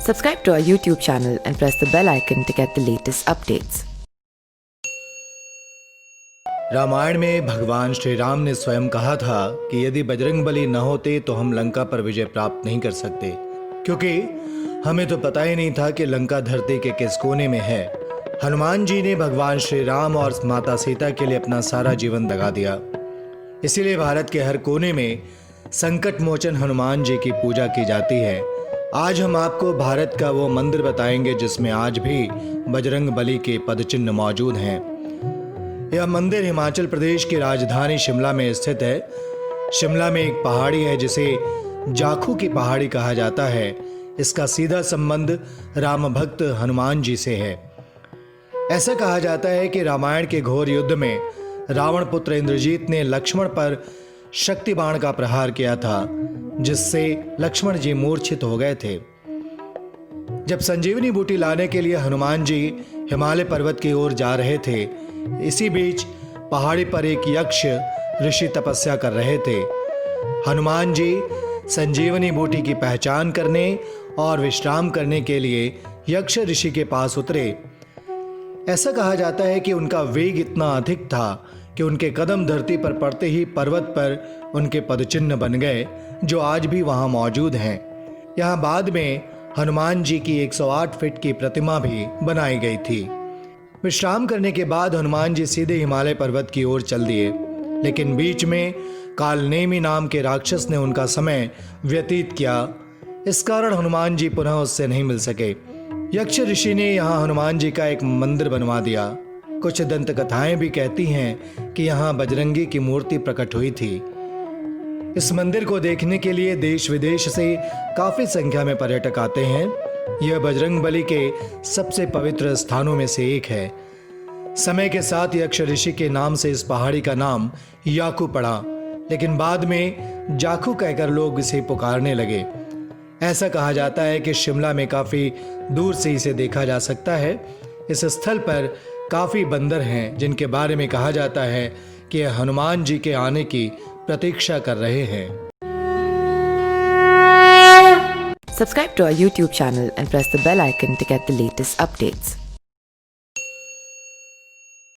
Subscribe to our YouTube channel and press the bell icon to get the latest updates. Ramayan में भगवान श्री राम ने स्वयं कहा था कि यदि बजरंगबली न होते तो हम लंका पर विजय प्राप्त नहीं कर सकते, क्योंकि हमें तो पता ही नहीं था कि लंका धरती के किस कोने में है। हनुमान जी ने भगवान श्री राम और माता सीता के लिए अपना सारा जीवन दगा दिया। इसीलिए भारत के हर कोने में संकट मोचन हनुमान जी की पूजा की जाती है। आज हम आपको भारत का वो मंदिर बताएंगे जिसमें आज भी बजरंगबली के पदचिन्ह मौजूद हैं। यह मंदिर हिमाचल प्रदेश की राजधानी शिमला में स्थित है। शिमला में एक पहाड़ी है जिसे जाखू की पहाड़ी कहा जाता है। इसका सीधा संबंध राम भक्त हनुमान जी से है। ऐसा कहा जाता है कि रामायण के घोर युद्ध में रावण पुत्र इंद्रजीत ने लक्ष्मण पर शक्ति बाण का प्रहार किया था, जिससे लक्ष्मण जी मूर्छित हो गए थे। जब संजीवनी बूटी लाने के लिए हनुमान जी हिमालय पर्वत की ओर जा रहे थे, इसी बीच पहाड़ी पर एक यक्ष ऋषि तपस्या कर रहे थे। हनुमान जी संजीवनी बूटी की पहचान करने और विश्राम करने के लिए यक्ष ऋषि के पास उतरे। ऐसा कहा जाता है कि उनका वेग इतना अधिक था कि उनके कदम धरती पर पड़ते ही पर्वत पर उनके पदचिन्ह बन गए, जो आज भी वहां मौजूद हैं। यहाँ बाद में हनुमान जी की 108 फीट की प्रतिमा भी बनाई गई थी। विश्राम करने के बाद हनुमान जी सीधे हिमालय पर्वत की ओर चल दिए, लेकिन बीच में कालनेमी नाम के राक्षस ने उनका समय व्यतीत किया। इस कारण हनुमान जी पुनः उससे नहीं मिल सके। यक्ष ऋषि ने यहाँ हनुमान जी का एक मंदिर बनवा दिया। कुछ दंत कथाएं भी कहती हैं कि यहाँ बजरंगी की मूर्ति प्रकट हुई थी। इस मंदिर को देखने के लिए देश विदेश से काफी संख्या में पर्यटक आते हैं। यह बजरंगबली के सबसे पवित्र स्थानों में से एक है। समय के साथ यक्ष ऋषि के नाम से इस पहाड़ी का नाम याकू पड़ा, लेकिन बाद में जाखू कहकर लोग इसे पुकारने लगे। ऐसा कहा जाता है कि शिमला में काफी दूर से इसे देखा जा सकता है। इस स्थल पर काफी बंदर हैं, जिनके बारे में कहा जाता है कि हनुमान जी के आने की प्रतीक्षा कर रहे हैं। Subscribe to our YouTube channel and press the bell icon to get the latest updates.